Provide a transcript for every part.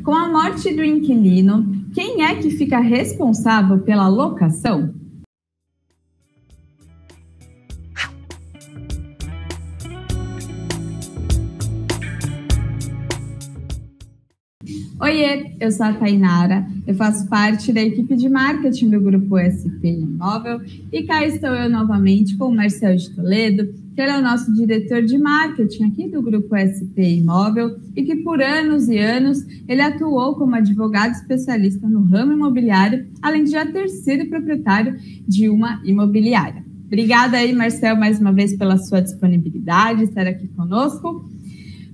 Com a morte do inquilino, quem é que fica responsável pela locação? Oiê, eu sou a Tainara, eu faço parte da equipe de marketing do Grupo SP Imóvel e cá estou eu novamente com o Marcel de Toledo, que ele é o nosso diretor de marketing aqui do Grupo SP Imóvel e que por anos e anos ele atuou como advogado especialista no ramo imobiliário, além de já ter sido proprietário de uma imobiliária. Obrigada aí, Marcel, mais uma vez pela sua disponibilidade, estar aqui conosco.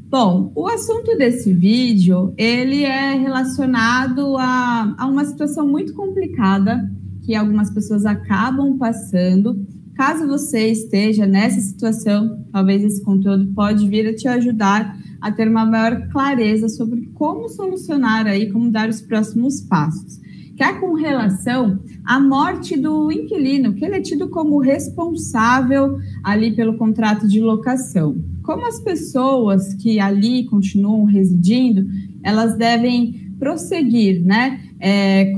Bom, o assunto desse vídeo, ele é relacionado a uma situação muito complicada que algumas pessoas acabam passando. Caso você esteja nessa situação, talvez esse conteúdo pode vir a te ajudar a ter uma maior clareza sobre como solucionar aí, como dar os próximos passos. Que é com relação à morte do inquilino, que ele é tido como responsável ali pelo contrato de locação. Como as pessoas que ali continuam residindo, elas devem prosseguir, né,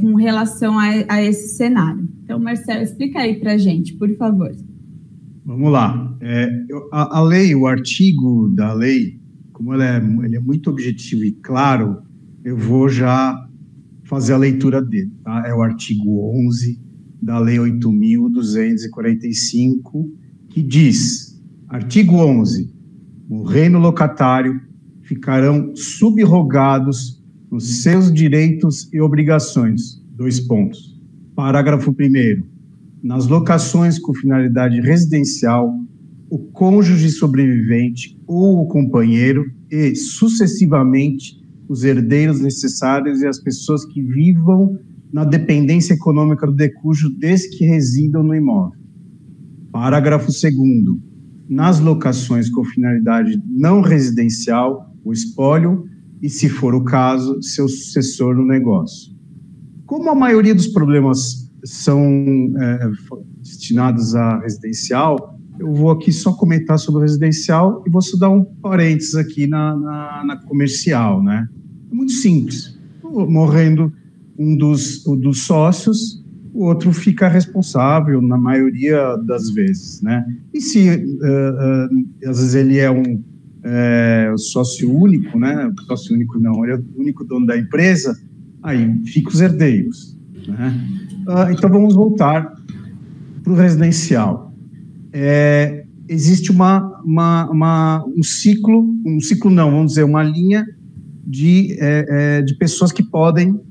com relação a esse cenário. Então, Marcelo, explica aí para a gente, por favor. Vamos lá. A lei, o artigo da lei, como ele é muito objetivo e claro, eu vou já fazer a leitura dele, tá? É o artigo 11 da Lei 8.245, que diz, artigo 11, morrendo o locatário, ficarão subrogados nos seus direitos e obrigações. 2 pontos. Parágrafo 1º. Nas locações com finalidade residencial, o cônjuge sobrevivente ou o companheiro e, sucessivamente, os herdeiros necessários e as pessoas que vivam na dependência econômica do decújo desde que residam no imóvel. Parágrafo 2º. Nas locações com finalidade não residencial, o espólio e, se for o caso, seu sucessor no negócio. Como a maioria dos problemas são destinados a residencial, eu vou aqui só comentar sobre o residencial e vou só dar um parênteses aqui na comercial, né? É muito simples. Morrendo um dos sócios, o outro fica responsável na maioria das vezes, né? E se às vezes ele é um sócio único, né? Sócio único não, ele é o único dono da empresa, aí fica os herdeiros, né? Então vamos voltar para o residencial. Existe um ciclo não, vamos dizer, uma linha de pessoas que podem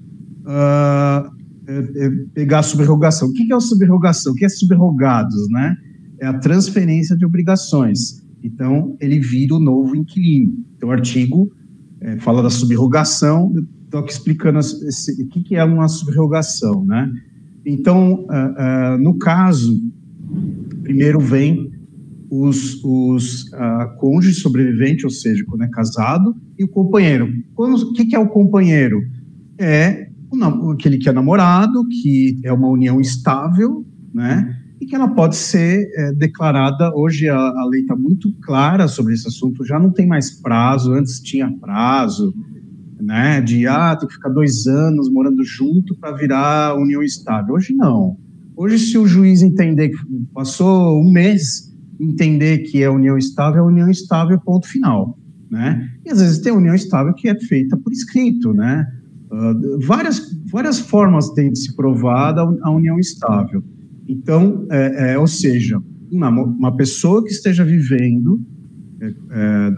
pegar a subrogação. O que é a subrogação? O que é subrogados, né? É a transferência de obrigações. Então, ele vira o novo inquilino. Então, o artigo fala da subrogação, estou aqui explicando o que é uma subrogação, né? Então, no caso, primeiro vem os cônjuges sobreviventes, ou seja, quando é casado, e o companheiro. O que é o companheiro? É aquele que é namorado, que é uma união estável, né? E que ela pode ser declarada, hoje a lei está muito clara sobre esse assunto, já não tem mais prazo, antes tinha prazo, né? Tem que ficar 2 anos morando junto para virar união estável. Hoje não. Hoje, se o juiz entender que passou 1 mês, entender que é união estável, ponto final, né? E às vezes tem união estável que é feita por escrito, né? Várias formas tem de se provar a união estável. Então, ou seja, uma pessoa que esteja vivendo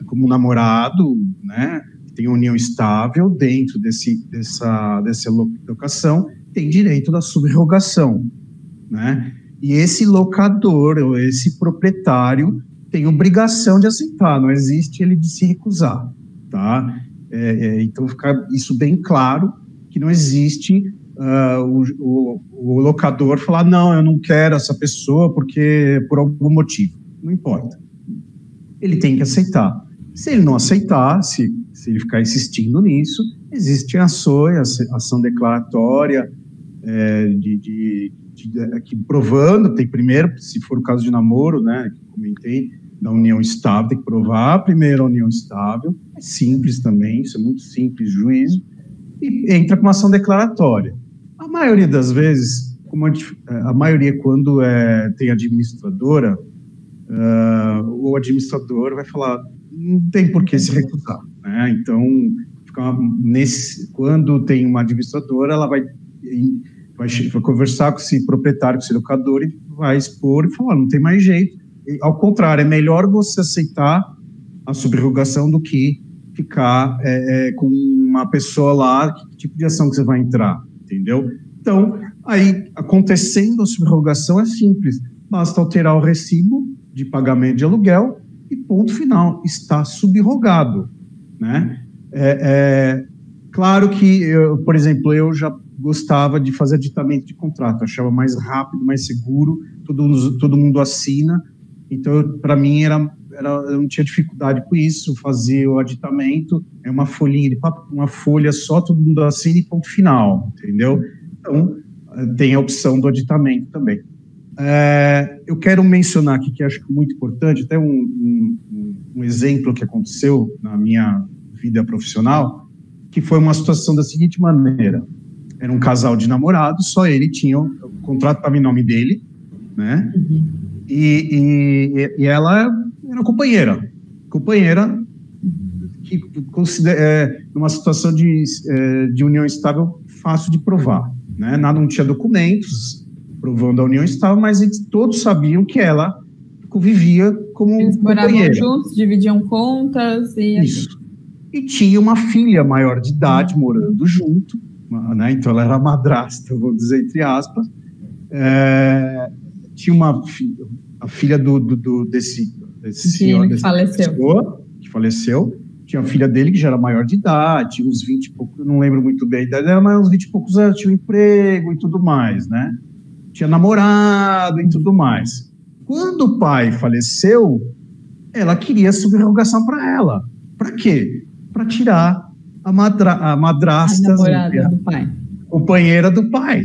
como namorado, né? Tem união estável dentro dessa locação, tem direito da subrogação, né? E esse locador, ou esse proprietário, tem obrigação de aceitar, não existe ele de se recusar, tá? Então, fica isso bem claro, que não existe o locador falar, não, eu não quero essa pessoa porque por algum motivo, não importa. Ele tem que aceitar. Se ele não aceitar, se ele ficar insistindo nisso, existe ação declaratória, aqui provando, tem primeiro, se for o caso de namoro, né, que comentei, da união estável, tem que provar primeiro a união estável, é simples também, isso é muito simples, juízo, e entra com uma ação declaratória. A maioria das vezes, a maioria quando tem administradora, o administrador vai falar, não tem por que se recusar, né? Então, quando tem uma administradora, ela vai conversar com esse proprietário, com esse locador, e vai expor e falar, não tem mais jeito. E, ao contrário, é melhor você aceitar a subrogação do que ficar com uma pessoa lá, que tipo de ação que você vai entrar, entendeu? Então, aí, acontecendo a subrogação é simples, basta alterar o recibo de pagamento de aluguel e ponto final, está subrogado, né? Claro que, por exemplo, eu já gostava de fazer aditamento de contrato, achava mais rápido, mais seguro, todo mundo assina, então, para mim, eu não tinha dificuldade com isso, fazer o aditamento, é uma folhinha de papel, uma folha só, todo mundo assina e ponto final, entendeu? Então, tem a opção do aditamento também. Eu quero mencionar aqui, que acho que é muito importante, até um exemplo que aconteceu na minha vida profissional, que foi uma situação da seguinte maneira: era um casal de namorados, só ele tinha, o contrato estava em nome dele, né? Uhum. E ela era companheira que numa situação de união estável fácil de provar, né? Não tinha documentos provando a união estável, mas todos sabiam que ela convivia como eles companheira. Moravam juntos, dividiam contas e isso. Assim. E tinha uma filha maior de idade morando junto, né? Então ela era madrasta, eu vou dizer entre aspas. Tinha a filha desse senhor, que faleceu. Tinha a filha dele que já era maior de idade, tinha uns 20 e poucos, eu não lembro muito bem a idade dela, mas uns 20 e poucos anos, tinha um emprego e tudo mais, né? Tinha namorado e tudo mais. Quando o pai faleceu, ela queria subrogação para ela. Para quê? Para tirar a madrasta, a namorada do pai, companheira do pai.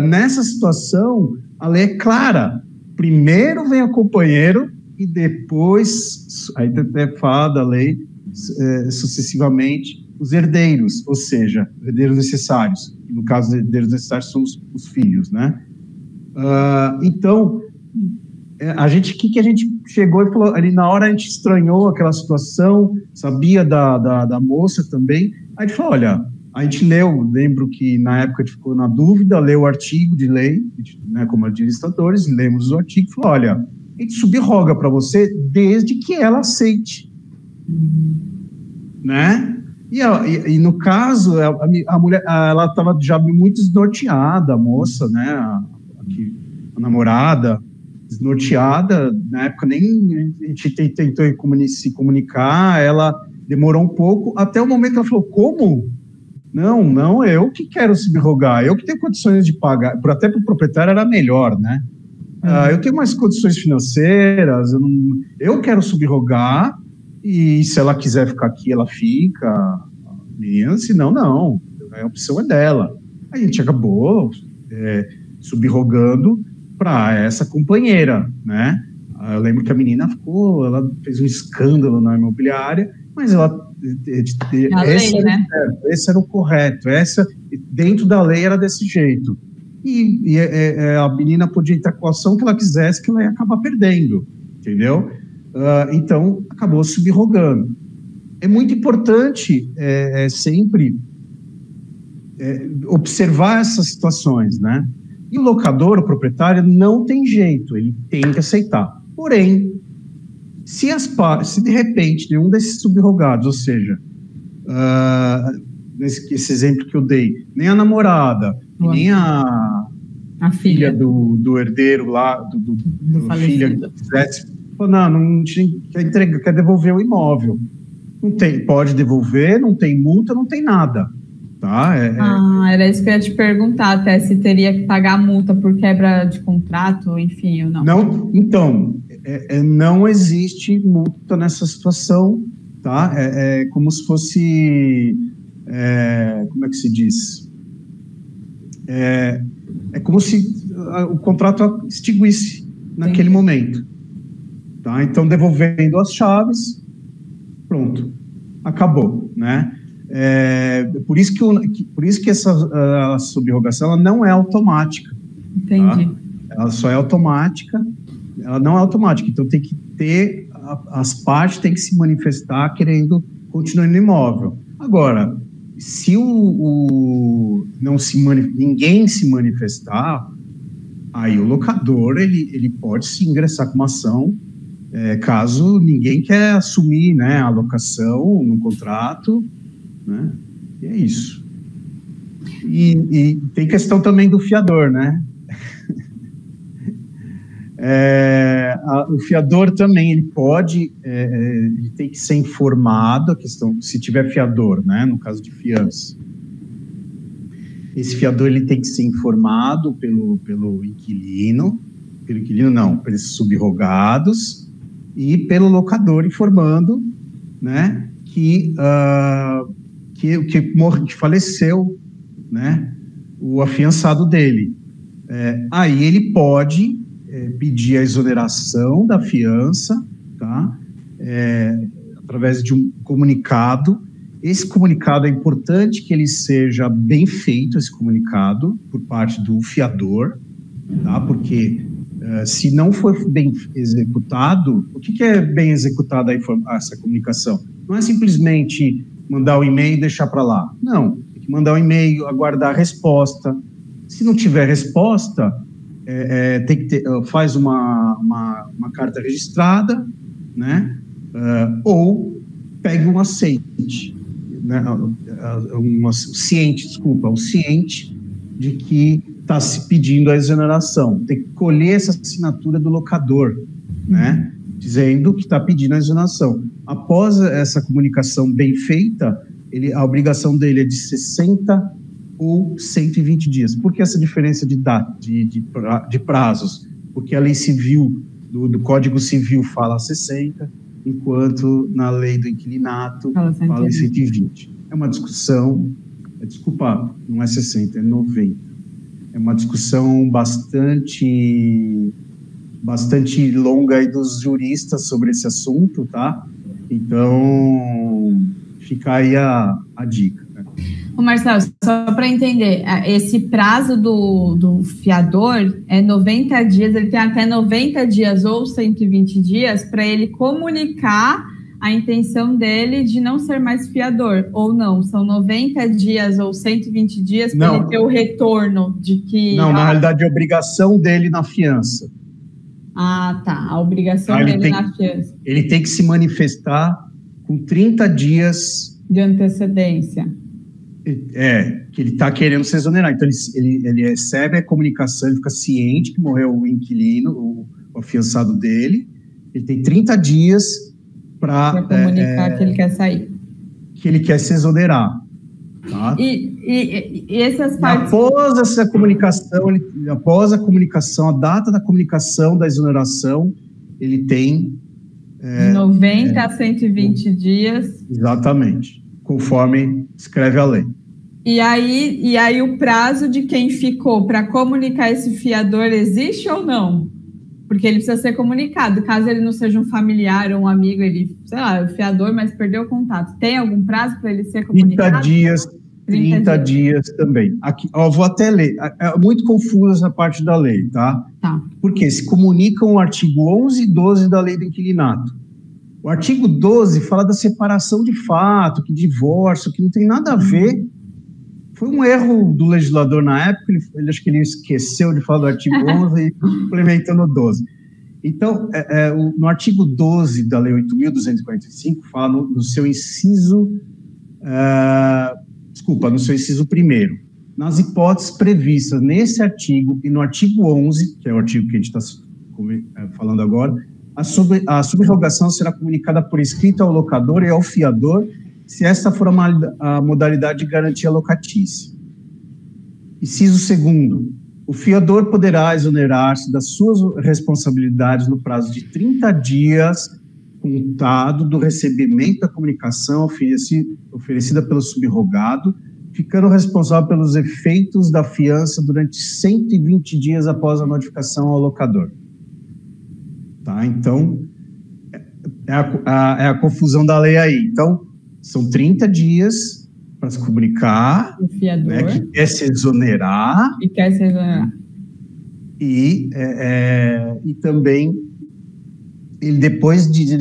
Nessa situação, a lei é clara. Primeiro vem o companheiro e depois, aí até fala da lei, sucessivamente, os herdeiros, ou seja, herdeiros necessários. No caso, herdeiros necessários são os filhos, né? Então, o que a gente chegou e falou, ali na hora a gente estranhou aquela situação, sabia da moça também, aí a gente falou, olha, a gente lembro que na época a gente ficou na dúvida, leu o artigo de lei, né, como administradores, lemos o artigo e falou, olha, a gente subroga para você desde que ela aceite, né? E no caso, a mulher, ela estava já muito desnorteada, a moça, né, a namorada, desnorteada, na época nem a gente tentou se comunicar, ela demorou um pouco, até o momento que ela falou, como? Não, eu que quero subrogar, eu que tenho condições de pagar, até para o proprietário era melhor, né? Eu tenho mais condições financeiras, eu quero subrogar, e se ela quiser ficar aqui, ela fica, menina, senão não, a opção é dela. A gente acabou subrogando para essa companheira, né? Eu lembro que a menina ela fez um escândalo na imobiliária, mas ela esse era o correto, dentro da lei era desse jeito. E a menina podia entrar com a ação que ela quisesse, que ela ia acabar perdendo, entendeu? Então, acabou subrogando. É muito importante sempre observar essas situações, né? E o locador, o proprietário, não tem jeito, ele tem que aceitar. Porém, se de repente nenhum desses subrogados, ou seja, esse exemplo que eu dei, nem a namorada, nem a filha do herdeiro lá, do filho, quisesse, não quer devolver o imóvel. Não tem, pode devolver, não tem multa, não tem nada. Tá? Era isso que eu ia te perguntar, até se teria que pagar a multa por quebra de contrato, enfim, ou não. Não, então, não existe multa nessa situação, tá? É como se fosse, como é que se diz? É como se o contrato extinguisse naquele momento, tá? Então, devolvendo as chaves, pronto, acabou, né? Por isso que essa a subrogação ela não é automática. Entendi. Tá? Ela só é automática, ela não é automática. Então tem que ter, as partes têm que se manifestar querendo continuar no imóvel. Agora, se ninguém se manifestar, aí o locador ele pode se ingressar com uma ação, caso ninguém quer assumir, né, a locação no contrato, né? E é isso. E tem questão também do fiador, né? O fiador também, ele tem que ser informado, a questão, se tiver fiador, né, no caso de fiança. Esse fiador, ele tem que ser informado pelo inquilino não, pelos subrogados, e pelo locador informando, né, que faleceu, né, o afiançado dele. Aí ele pode pedir a exoneração da fiança, tá? Através de um comunicado. Esse comunicado é importante que ele seja bem feito, esse comunicado, por parte do fiador, tá? Porque se não for bem executado, o que é bem executada essa comunicação? Não é simplesmente mandar o e-mail e deixar para lá. Não, tem que mandar o e-mail, aguardar a resposta. Se não tiver resposta, tem que ter, faz uma carta registrada, né? Ou pega um aceite, né? um ciente de que está se pedindo a exoneração. Tem que colher essa assinatura do locador, né? Dizendo que está pedindo a exoneração. Após essa comunicação bem feita, a obrigação dele é de 60 ou 120 dias. Por que essa diferença de prazos? Porque a lei civil, do Código Civil, fala 60, enquanto na lei do inquilinato fala em 120. É uma discussão, desculpa, não é 60, é 90. É uma discussão bastante longa aí dos juristas sobre esse assunto, tá? Então, fica aí a dica. Ô Marcelo, só para entender, esse prazo do fiador é 90 dias, ele tem até 90 dias ou 120 dias para ele comunicar a intenção dele de não ser mais fiador, ou não? São 90 dias ou 120 dias para ele ter o retorno de que... Não, na realidade é obrigação dele na fiança. Ah, tá, a obrigação dele na fiança. Ele tem que se manifestar com 30 dias... de antecedência. Que ele está querendo se exonerar. Então, ele recebe a comunicação, ele fica ciente que morreu o inquilino, o afiançado dele. Ele tem 30 dias para comunicar que ele quer sair. Que ele quer se exonerar. Tá? E essas partes... Após essa comunicação, após a comunicação, a data da comunicação da exoneração, ele tem... de 90 a 120 dias. Exatamente. Conforme escreve a lei. E aí o prazo de quem ficou para comunicar esse fiador existe ou não? Porque ele precisa ser comunicado. Caso ele não seja um familiar ou um amigo, ele, sei lá, é o fiador, mas perdeu o contato. Tem algum prazo para ele ser comunicado? 30 dias também. Aqui, vou até ler. É muito confusa essa parte da lei, tá? Tá. Porque se comunicam o artigo 11 e 12 da lei do inquilinato. O artigo 12 fala da separação de fato, que divórcio, que não tem nada a ver. Foi um erro do legislador na época, acho que ele esqueceu de falar do artigo 11 e implementando o 12. Então, no artigo 12 da Lei 8.245, fala no seu inciso... no seu inciso primeiro. Nas hipóteses previstas nesse artigo e no artigo 11, que é o artigo que a gente está falando agora, a subrogação será comunicada por escrito ao locador e ao fiador, se esta for a modalidade de garantia locatícia. Inciso segundo, o fiador poderá exonerar-se das suas responsabilidades no prazo de 30 dias contado do recebimento da comunicação oferecida pelo subrogado, ficando responsável pelos efeitos da fiança durante 120 dias após a notificação ao locador. Tá? Então, é a confusão da lei aí. Então, são 30 dias para se comunicar, o fiador, né, que quer se exonerar. E quer se exonerar. E também, ele, depois de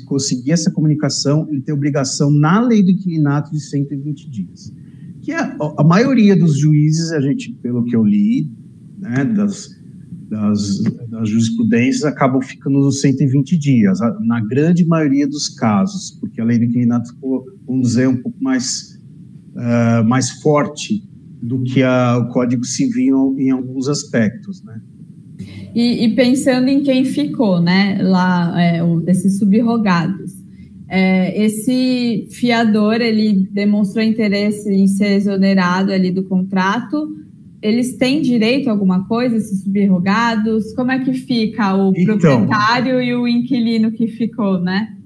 conseguir essa comunicação, ele tem obrigação na lei do inquilinato de 120 dias. Que a maioria dos juízes, a gente, pelo que eu li, né, das jurisprudências, acabam ficando nos 120 dias, na grande maioria dos casos, porque a lei do inquilinato ficou, vamos dizer, um pouco mais forte do que o Código Civil em alguns aspectos, né? E pensando em quem ficou, né, lá, desses subrogados, esse fiador, ele demonstrou interesse em ser exonerado ali do contrato. Eles têm direito a alguma coisa, esses subrogados? Como é que fica o proprietário e o inquilino que ficou, né?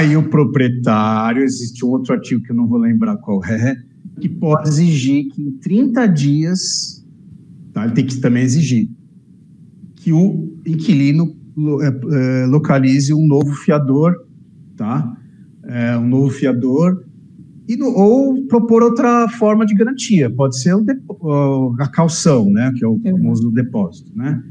E o proprietário, existe um outro artigo que eu não vou lembrar qual é, que pode exigir que em 30 dias, tá, ele tem que também exigir que o inquilino localize um novo fiador, tá? Um novo fiador, ou propor outra forma de garantia. Pode ser a caução, né? Que é o famoso depósito, né?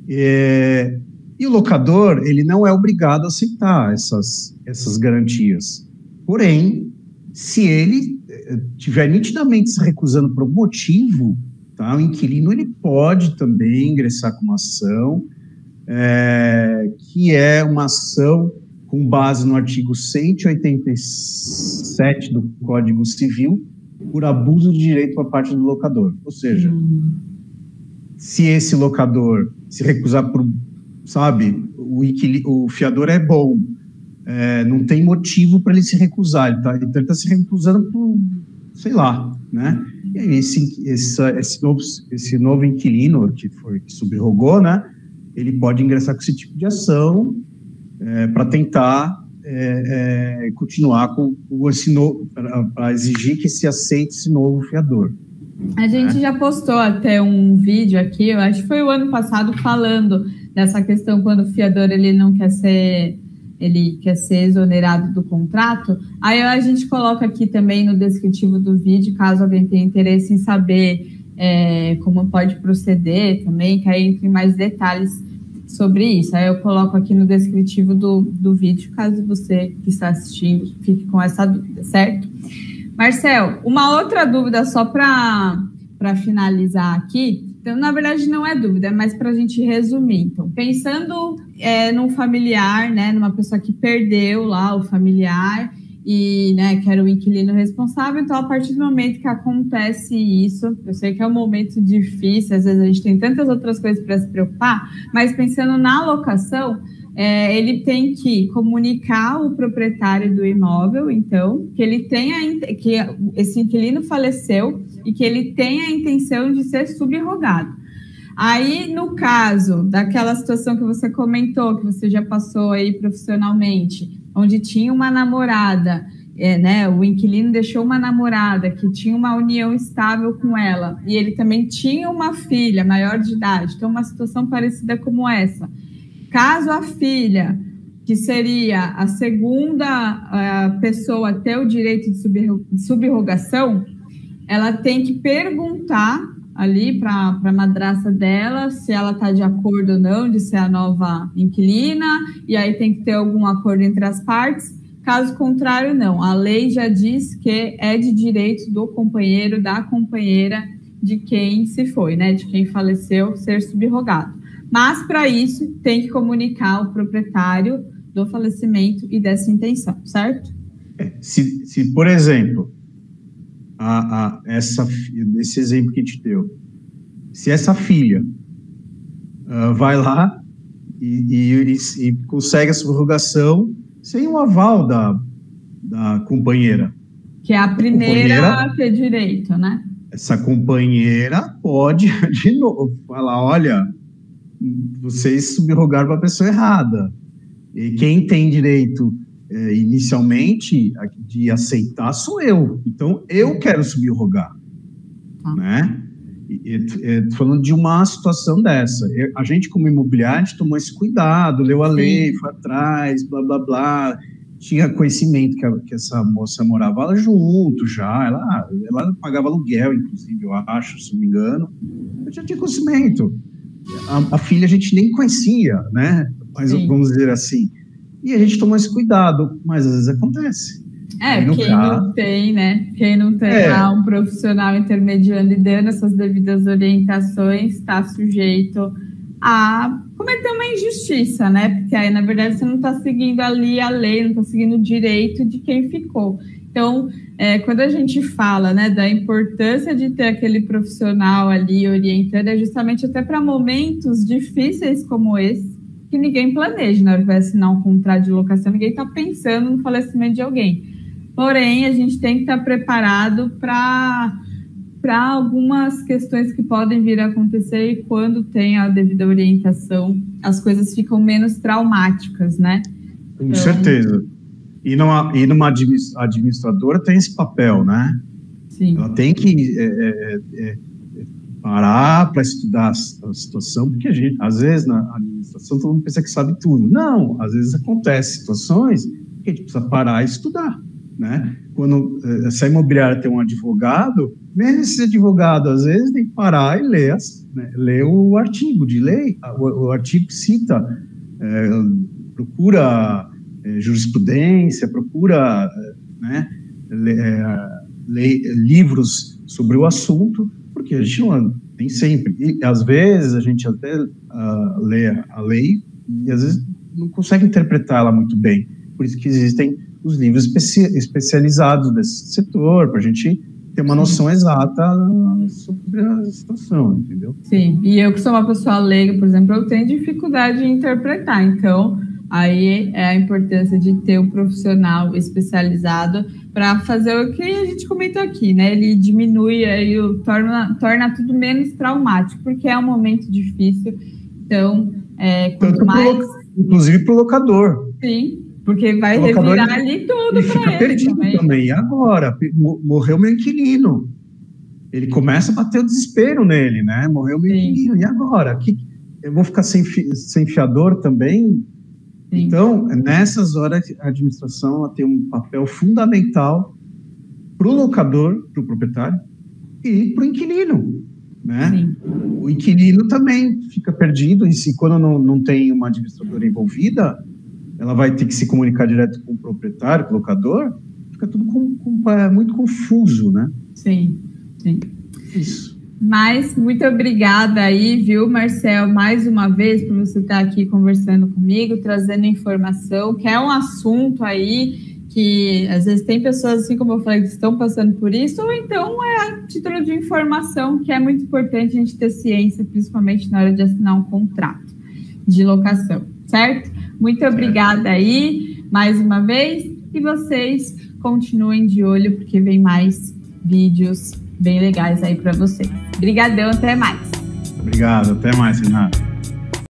E o locador, ele não é obrigado a aceitar essas garantias. Porém, se ele estiver nitidamente se recusando por algum motivo, tá, o inquilino ele pode também ingressar com uma ação, que é uma ação com base no artigo 187 do Código Civil, por abuso de direito por parte do locador. Ou seja, se esse locador se recusar por, sabe, o fiador é bom, não tem motivo para ele se recusar, então ele está se recusando por, sei lá, né? E aí esse novo inquilino que subrogou, né, ele pode ingressar com esse tipo de ação para tentar continuar com esse novo, para exigir que se aceite esse novo fiador. A gente já postou até um vídeo aqui, eu acho que foi o ano passado, falando dessa questão quando o fiador ele não quer ser, ele quer ser exonerado do contrato. Aí a gente coloca aqui também no descritivo do vídeo, caso alguém tenha interesse em saber como pode proceder também, que aí entre mais detalhes sobre isso. Aí eu coloco aqui no descritivo do vídeo, caso você que está assistindo fique com essa dúvida, certo? Marcel, uma outra dúvida só para finalizar aqui. Então, na verdade, não é dúvida, é mais para a gente resumir. Então, pensando num familiar, né, numa pessoa que perdeu lá o familiar e, né, que era o inquilino responsável. Então, a partir do momento que acontece isso, eu sei que é um momento difícil, às vezes a gente tem tantas outras coisas para se preocupar, mas pensando na locação, ele tem que comunicar o proprietário do imóvel, então, que esse inquilino faleceu e que ele tem a intenção de ser subrogado. Aí, no caso daquela situação que você comentou, que você já passou aí profissionalmente, onde tinha uma namorada, né, o inquilino deixou uma namorada que tinha uma união estável com ela, e ele também tinha uma filha maior de idade, então uma situação parecida como essa. Caso a filha, que seria a segunda pessoa a ter o direito de subrogação, ela tem que perguntar ali para a madrasta dela se ela está de acordo ou não de ser a nova inquilina, e aí tem que ter algum acordo entre as partes. Caso contrário, não. A lei já diz que é de direito do companheiro, da companheira de quem se foi, né? De quem faleceu, ser subrogado. Mas, para isso, tem que comunicar o proprietário do falecimento e dessa intenção, certo? Se por exemplo, esse exemplo que a gente deu, se essa filha vai lá e consegue a subrogação sem o aval da companheira. Que é a primeira a ter direito, né? Essa companheira pode, de novo, falar, olha, vocês subrogaram para a pessoa errada. E quem tem direito inicialmente de aceitar sou eu. Então, eu quero subrogar. Né? Estou falando de uma situação dessa. A gente, como imobiliário, tomou esse cuidado, leu a lei, foi atrás, blá, blá, blá. tinha conhecimento que essa moça morava lá junto já, ela pagava aluguel, inclusive, eu acho, se não me engano. Eu já tinha conhecimento. A filha a gente nem conhecia, né? Mas vamos dizer assim. E a gente tomou esse cuidado, mas às vezes acontece. Não tem, né? Quem não tem lá um profissional intermediando e dando essas devidas orientações está sujeito a cometer uma injustiça, né? Porque aí, na verdade, você não está seguindo ali a lei, não está seguindo o direito de quem ficou. Então, quando a gente fala, né, da importância de ter aquele profissional ali orientando, é justamente até para momentos difíceis como esse, que ninguém planeja, na hora que vai assinar um contrato de locação, ninguém está pensando no falecimento de alguém. Porém, a gente tem que estar preparado para algumas questões que podem vir a acontecer, e quando tem a devida orientação, as coisas ficam menos traumáticas, né? Com certeza. E numa administradora tem esse papel, né? Sim. Ela tem que parar para estudar a situação, porque às vezes, na administração, todo mundo pensa que sabe tudo. Não, às vezes acontecem situações que a gente precisa parar e estudar, né? Quando se a imobiliária tem um advogado, mesmo esse advogado, às vezes, tem que parar e ler o artigo de lei. O artigo cita, procura jurisprudência, procura livros sobre o assunto, porque a gente não tem sempre. E, às vezes, a gente até lê a lei e, às vezes, não consegue interpretar ela muito bem. Por isso que existem os livros especializados desse setor, para a gente ter uma noção exata sobre a situação, entendeu? Sim, e eu que sou uma pessoa leiga, por exemplo, eu tenho dificuldade em interpretar, então aí é a importância de ter um profissional especializado para fazer o que a gente comentou aqui, né? Ele diminui, aí torna tudo menos traumático, porque é um momento difícil, então, quanto mais... Inclusive para o locador. Sim. Porque vai revirar ali tudo para ele perdido também. E agora? Morreu meu inquilino. Ele começa a bater o desespero nele, né? Morreu meu inquilino. E agora? Eu vou ficar sem fiador também? Sim. Então, nessas horas, a administração ela tem um papel fundamental para o locador, para o proprietário, e para o inquilino, né? Sim. O inquilino também fica perdido, e se quando não tem uma administradora envolvida, ela vai ter que se comunicar direto com o proprietário, com o locador, fica tudo muito confuso, né? Sim, sim. Isso. Mas muito obrigada aí, viu, Marcel, mais uma vez por você estar aqui conversando comigo, trazendo informação, que é um assunto aí que às vezes tem pessoas, assim como eu falei, que estão passando por isso, ou então é a título de informação, que é muito importante a gente ter ciência, principalmente na hora de assinar um contrato de locação, certo? Muito obrigada aí, mais uma vez, e vocês continuem de olho, porque vem mais vídeos bem legais aí para vocês. Obrigadão, até mais. Obrigado, até mais, Renata.